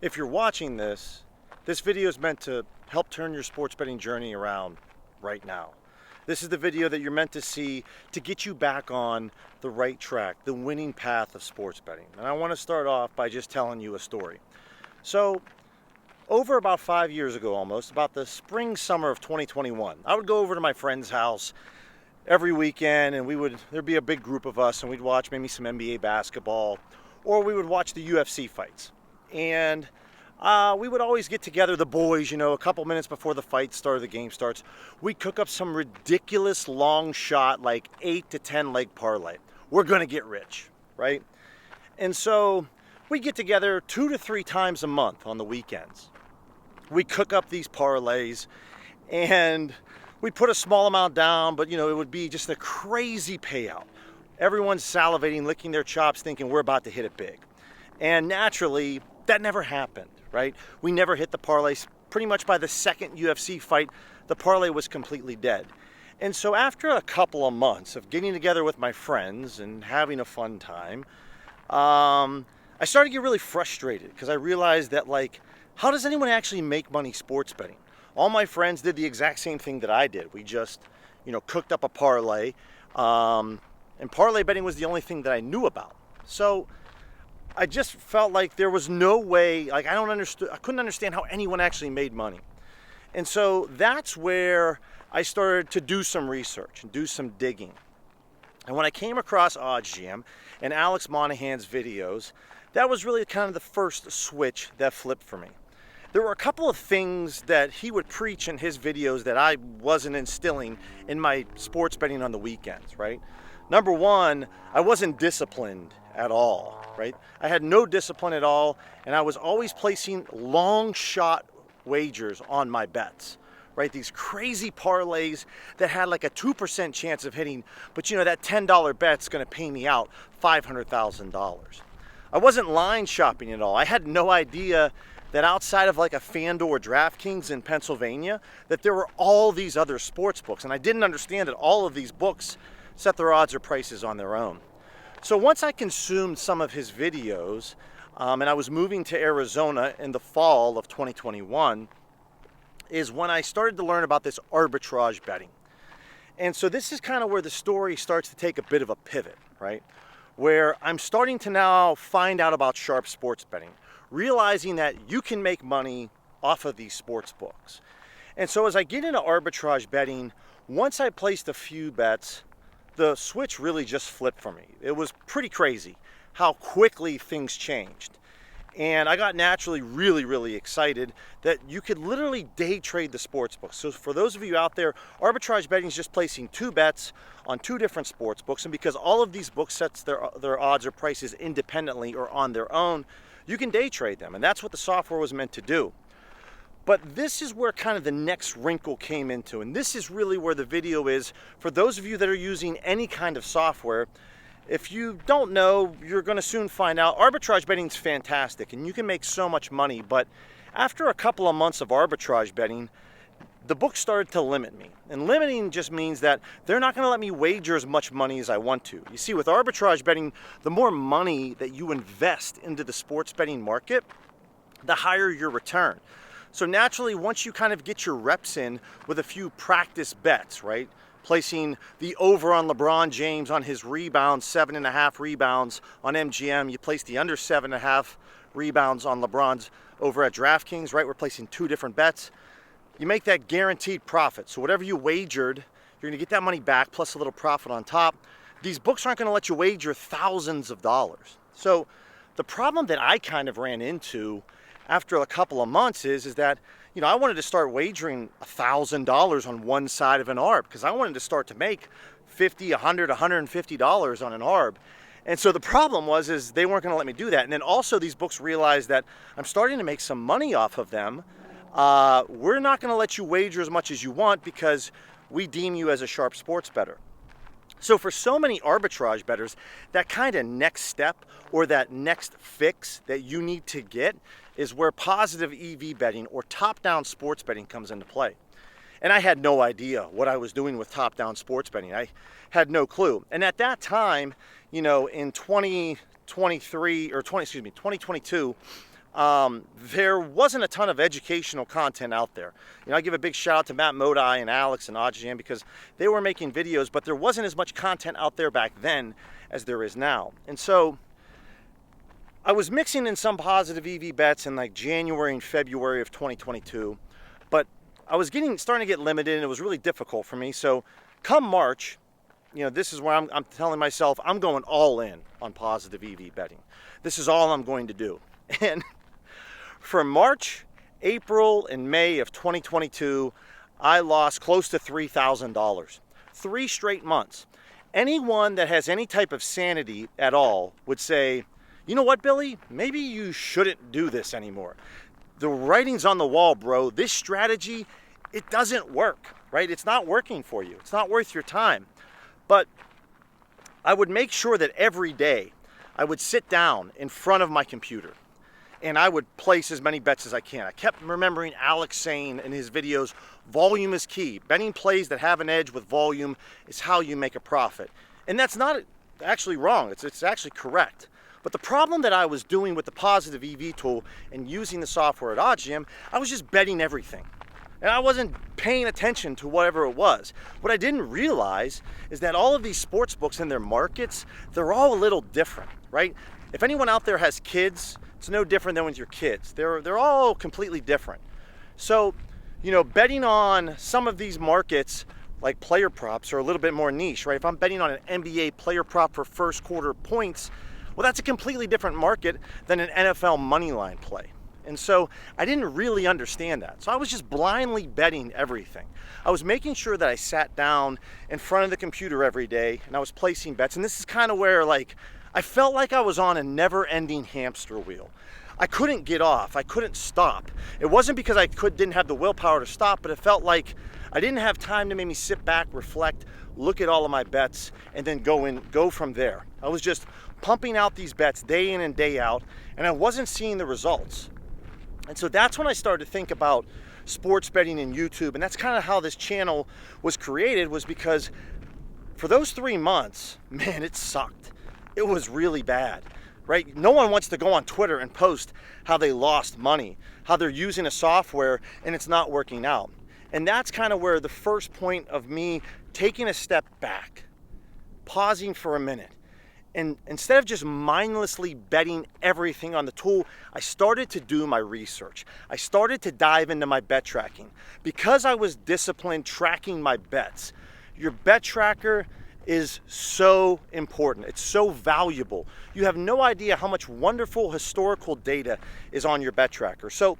If you're watching this, this video is meant to help turn your sports betting journey around right now. This is the video that you're meant to see to get you back on the right track, the winning path of sports betting. And I want to start off by just telling you a story. So, over about 5 years ago almost, about the spring, summer of 2021, I would go over to my friend's house every weekend and there'd be a big group of us and we'd watch maybe some NBA basketball or we would watch the UFC fights. And we would always get together, the boys, a couple minutes before the fight started, the game starts. We'd cook up some ridiculous long shot, like 8 to 10 leg parlay. We're going to get rich, right? And so we get together 2 to 3 times a month on the weekends. We cook up these parlays and we put a small amount down, but it would be just a crazy payout. Everyone's salivating, licking their chops, thinking we're about to hit it big. And naturally, that never happened, right? We never hit the parlays. Pretty much by the second UFC fight, the parlay was completely dead. And so after a couple of months of getting together with my friends and having a fun time, I started to get really frustrated because I realized that, how does anyone actually make money sports betting? All my friends did the exact same thing that I did. We just, cooked up a parlay, and parlay betting was the only thing that I knew about. So I just felt like there was no way, I couldn't understand how anyone actually made money. And so that's where I started to do some research and do some digging. And when I came across OddsJam and Alex Monahan's videos, that was really kind of the first switch that flipped for me. There were a couple of things that he would preach in his videos that I wasn't instilling in my sports betting on the weekends, right? Number one, I wasn't disciplined at all, right? I had no discipline at all, and I was always placing long shot wagers on my bets, right? These crazy parlays that had like a 2% chance of hitting, but that $10 bet's gonna pay me out $500,000. I wasn't line shopping at all. I had no idea that outside of like a FanDuel or DraftKings in Pennsylvania, that there were all these other sports books, and I didn't understand that all of these books set their odds or prices on their own. So once I consumed some of his videos, and I was moving to Arizona in the fall of 2021, is when I started to learn about this arbitrage betting. And so this is kind of where the story starts to take a bit of a pivot, right? Where I'm starting to now find out about sharp sports betting, realizing that you can make money off of these sports books. And so as I get into arbitrage betting, once I placed a few bets, the switch really just flipped for me. It was pretty crazy how quickly things changed. And I got naturally really, really excited that you could literally day trade the sports books. So for those of you out there, arbitrage betting is just placing 2 bets on 2 different sports books. And because all of these books sets their odds or prices independently or on their own, you can day trade them. And that's what the software was meant to do. But this is where kind of the next wrinkle came into, and this is really where the video is for those of you that are using any kind of software. If you don't know, you're going to soon find out. Arbitrage betting is fantastic, and you can make so much money, but after a couple of months of arbitrage betting, the book started to limit me. And limiting just means that they're not going to let me wager as much money as I want to. You see, with arbitrage betting, the more money that you invest into the sports betting market, the higher your return. So naturally, once you kind of get your reps in with a few practice bets, right? Placing the over on LeBron James on his rebounds, 7.5 rebounds on MGM. You place the under 7.5 rebounds on LeBron's over at DraftKings, right? We're placing 2 different bets. You make that guaranteed profit. So whatever you wagered, you're gonna get that money back plus a little profit on top. These books aren't gonna let you wager thousands of dollars. So the problem that I kind of ran into after a couple of months is that, I wanted to start wagering $1,000 on one side of an ARB because I wanted to start to make $50, $100, $150 on an ARB. And so the problem is they weren't going to let me do that. And then also these books realized that I'm starting to make some money off of them. We're not going to let you wager as much as you want because we deem you as a sharp sports bettor. So for so many arbitrage bettors, that kind of next step or that next fix that you need to get is where positive EV betting or top-down sports betting comes into play. And I had no idea what I was doing with top-down sports betting. I had no clue. And at that time, in 2022, there wasn't a ton of educational content out there. I give a big shout out to Matt Modi and Alex and Ajay because they were making videos, but there wasn't as much content out there back then as there is now. And so I was mixing in some positive EV bets in like January and February of 2022, but I was starting to get limited and it was really difficult for me. So come March, this is where I'm telling myself I'm going all in on positive EV betting. This is all I'm going to do. And for March, April, and May of 2022, I lost close to $3,000. 3 straight months. Anyone that has any type of sanity at all would say, you know what, Billy? Maybe you shouldn't do this anymore. The writing's on the wall, bro. This strategy, it doesn't work, right? It's not working for you. It's not worth your time. But I would make sure that every day I would sit down in front of my computer and I would place as many bets as I can. I kept remembering Alex saying in his videos, volume is key. Betting plays that have an edge with volume is how you make a profit. And that's not actually wrong. It's actually correct. But the problem that I was doing with the positive EV tool and using the software at OddsJam, I was just betting everything. And I wasn't paying attention to whatever it was. What I didn't realize is that all of these sports books and their markets, they're all a little different, right? If anyone out there has kids, it's no different than with your kids. They're all completely different. So, betting on some of these markets like player props are a little bit more niche, right? If I'm betting on an NBA player prop for first quarter points, well, that's a completely different market than an NFL money line play. And so I didn't really understand that. So I was just blindly betting everything. I was making sure that I sat down in front of the computer every day and I was placing bets. And this is kind of where I felt like I was on a never-ending hamster wheel. I couldn't get off. I couldn't stop. It wasn't because I didn't have the willpower to stop, but it felt like I didn't have time to make me sit back, reflect, look at all of my bets, and then go from there. I was just pumping out these bets day in and day out, and I wasn't seeing the results. And so that's when I started to think about sports betting and YouTube. And that's kind of how this channel was created, was because for those 3 months, man, it sucked. It was really bad, right? No one wants to go on Twitter and post how they lost money, how they're using a software and it's not working out. And that's kind of where the first point of me taking a step back, pausing for a minute, and instead of just mindlessly betting everything on the tool, I started to do my research. I started to dive into my bet tracking. Because I was disciplined tracking my bets, your bet tracker is so important. It's so valuable. You have no idea how much wonderful historical data is on your bet tracker. So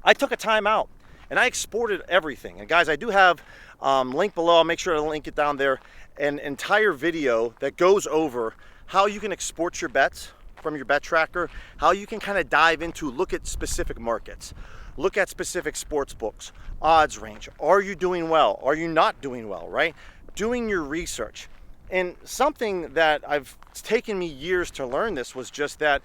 I took a time out and I exported everything. And guys, I do have link below. I'll make sure to link it down there. An entire video that goes over how you can export your bets from your bet tracker, how you can kind of dive into, look at specific markets, look at specific sports books, odds range. Are you doing well? Are you not doing well, right? Doing your research. And something that it's taken me years to learn this was just that,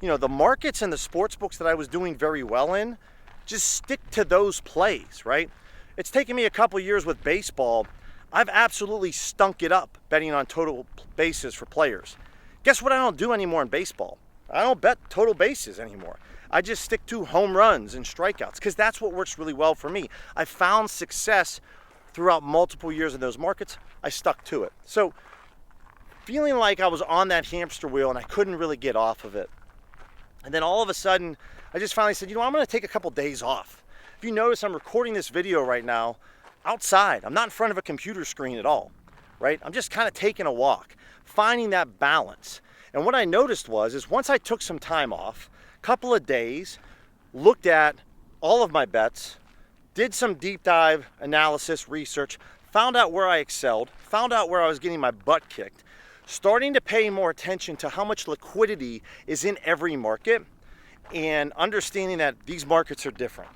the markets and the sports books that I was doing very well in, just stick to those plays, right? It's taken me a couple years with baseball. I've absolutely stunk it up betting on total bases for players. Guess what I don't do anymore in baseball? I don't bet total bases anymore. I just stick to home runs and strikeouts because that's what works really well for me. I found success throughout multiple years in those markets. I stuck to it. So feeling like I was on that hamster wheel and I couldn't really get off of it. And then all of a sudden, I just finally said, I'm going to take a couple days off. If you notice, I'm recording this video right now outside. I'm not in front of a computer screen at all, right? I'm just kind of taking a walk, finding that balance. And what I noticed is once I took some time off, a couple of days, looked at all of my bets, did some deep dive analysis, research, found out where I excelled, found out where I was getting my butt kicked, starting to pay more attention to how much liquidity is in every market and understanding that these markets are different.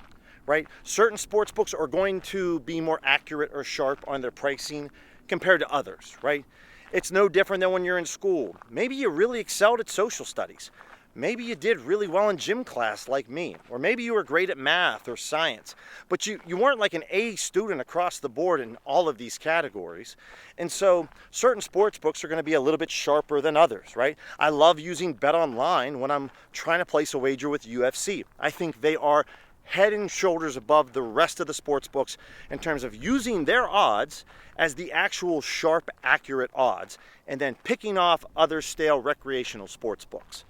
Right? Certain sports books are going to be more accurate or sharp on their pricing compared to others, right? It's no different than when you're in school. Maybe you really excelled at social studies. Maybe you did really well in gym class like me, or maybe you were great at math or science, but you weren't like an A student across the board in all of these categories. And so certain sports books are going to be a little bit sharper than others, right? I love using Bet Online when I'm trying to place a wager with UFC. I think they are head and shoulders above the rest of the sports books in terms of using their odds as the actual sharp, accurate odds, and then picking off other stale recreational sports books.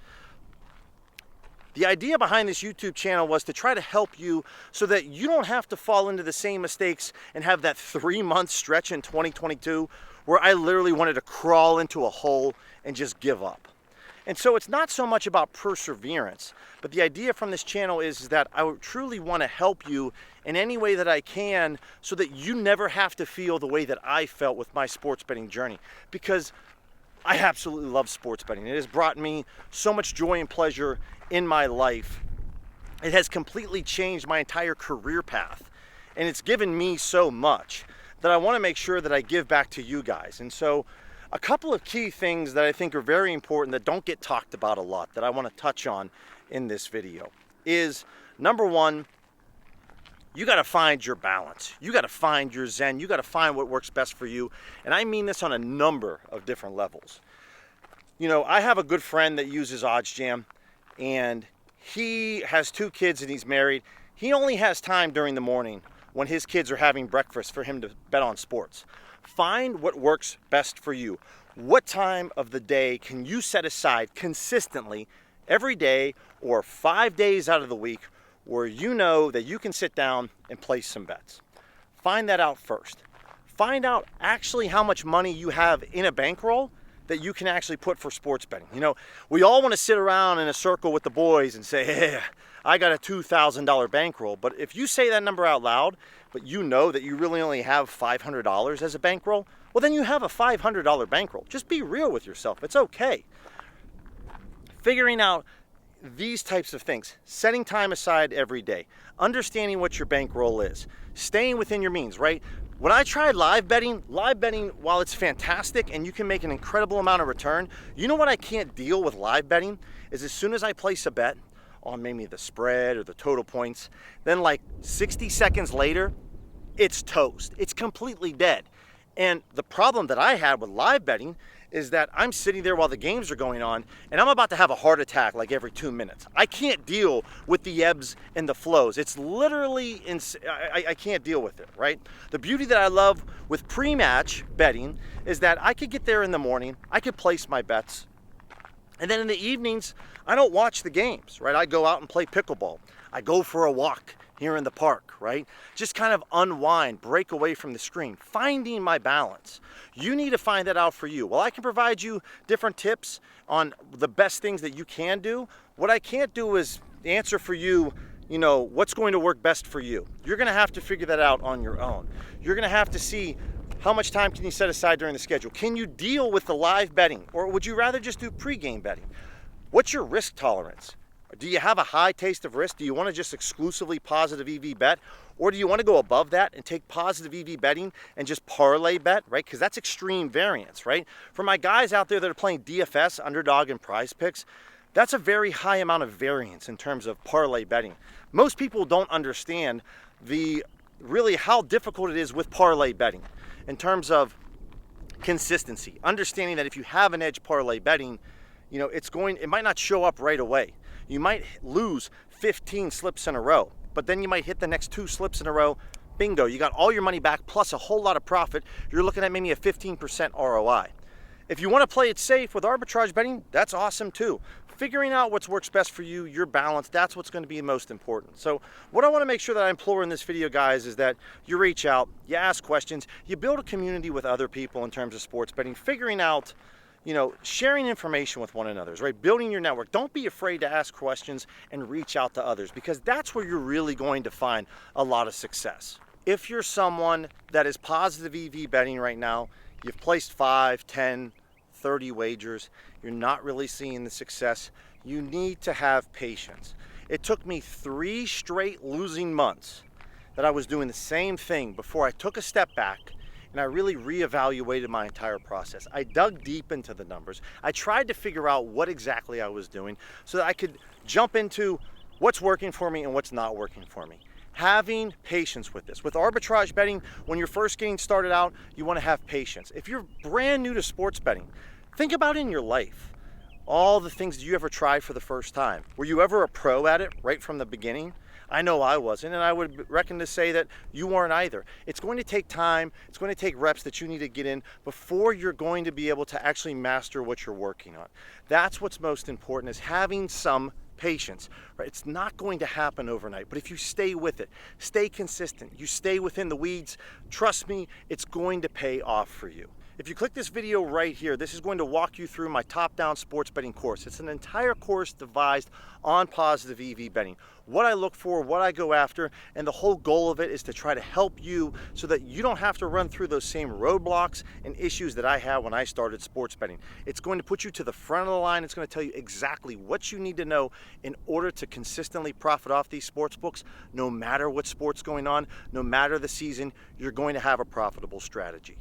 The idea behind this YouTube channel was to try to help you so that you don't have to fall into the same mistakes and have that 3-month stretch in 2022 where I literally wanted to crawl into a hole and just give up. And so it's not so much about perseverance, but the idea from this channel is that I truly want to help you in any way that I can so that you never have to feel the way that I felt with my sports betting journey, because I absolutely love sports betting. It has brought me so much joy and pleasure in my life. It has completely changed my entire career path, and it's given me so much that I want to make sure that I give back to you guys. And so a couple of key things that I think are very important that don't get talked about a lot that I want to touch on in this video is, number one, you got to find your balance. You got to find your zen. You got to find what works best for you. And I mean this on a number of different levels. You know, I have a good friend that uses OddsJam, and he has 2 kids and he's married. He only has time during the morning when his kids are having breakfast for him to bet on sports. Find what works best for you. What time of the day can you set aside consistently every day or 5 days out of the week where you know that you can sit down and place some bets? Find that out first. Find out actually how much money you have in a bankroll that you can actually put for sports betting. You know, we all want to sit around in a circle with the boys and say, hey, I got a $2,000 bankroll. But if you say that number out loud, but you know that you really only have $500 as a bankroll, well, then you have a $500 bankroll. Just be real with yourself. It's okay. Figuring out these types of things, setting time aside every day, understanding what your bankroll is, staying within your means, right? When I tried live betting, while it's fantastic and you can make an incredible amount of return, you know what I can't deal with live betting is as soon as I place a bet on maybe the spread or the total points, then like 60 seconds later, it's toast. It's completely dead. And the problem that I had with live betting is that I'm sitting there while the games are going on and I'm about to have a heart attack like every 2 minutes. I can't deal with the ebbs and the flows. It's literally, I can't deal with it, right? The beauty that I love with pre-match betting is that I could get there in the morning, I could place my bets, and then in the evenings, I don't watch the games, right? I go out and play pickleball. I go for a walk here in the park, right? Just kind of unwind, break away from the screen, finding my balance. You need to find that out for you. Well, I can provide you different tips on the best things that you can do. What I can't do is answer for you, you know, what's going to work best for you. You're going to have to figure that out on your own. You're going to have to see how much time can you set aside during the schedule. Can you deal with the live betting, or would you rather just do pre-game betting? What's your risk tolerance? Do you have a high taste of risk? Do you want to just exclusively positive EV bet? Or do you want to go above that and take positive EV betting and just parlay bet, right? Because that's extreme variance, right? For my guys out there that are playing DFS, underdog, and prize picks, that's a very high amount of variance in terms of parlay betting. Most people don't understand really how difficult it is with parlay betting in terms of consistency. Understanding that if you have an edge parlay betting, you know, it might not show up right away. You might lose 15 slips in a row, but then you might hit the next 2 slips in a row. Bingo, you got all your money back plus a whole lot of profit. You're looking at maybe a 15% ROI. If you want to play it safe with arbitrage betting, that's awesome too. Figuring out what works best for you, your balance, that's what's going to be most important. So what I want to make sure that I implore in this video, guys, is that you reach out, you ask questions, you build a community with other people in terms of sports betting, figuring out, you know, sharing information with one another, right? Building your network. Don't be afraid to ask questions and reach out to others, because that's where you're really going to find a lot of success. If you're someone that is positive EV betting right now, you've placed 5, 10, 30 wagers, you're not really seeing the success, you need to have patience. It took me 3 straight losing months that I was doing the same thing before I took a step back and I really reevaluated my entire process. I dug deep into the numbers. I tried to figure out what exactly I was doing so that I could jump into what's working for me and what's not working for me. Having patience with this. With arbitrage betting, when you're first getting started out, you want to have patience. If you're brand new to sports betting, think about in your life all the things you ever tried for the first time. Were you ever a pro at it right from the beginning? I know I wasn't, and I would reckon to say that you weren't either. It's going to take time, it's going to take reps that you need to get in before you're going to be able to actually master what you're working on. That's what's most important, is having some patience, right? It's not going to happen overnight, but if you stay with it, stay consistent, you stay within the weeds, trust me, it's going to pay off for you. If you click this video right here, this is going to walk you through my top-down sports betting course. It's an entire course devised on positive EV betting. What I look for, what I go after, and the whole goal of it is to try to help you so that you don't have to run through those same roadblocks and issues that I had when I started sports betting. It's going to put you to the front of the line. It's going to tell you exactly what you need to know in order to consistently profit off these sports books. No matter what sport's going on, no matter the season, you're going to have a profitable strategy.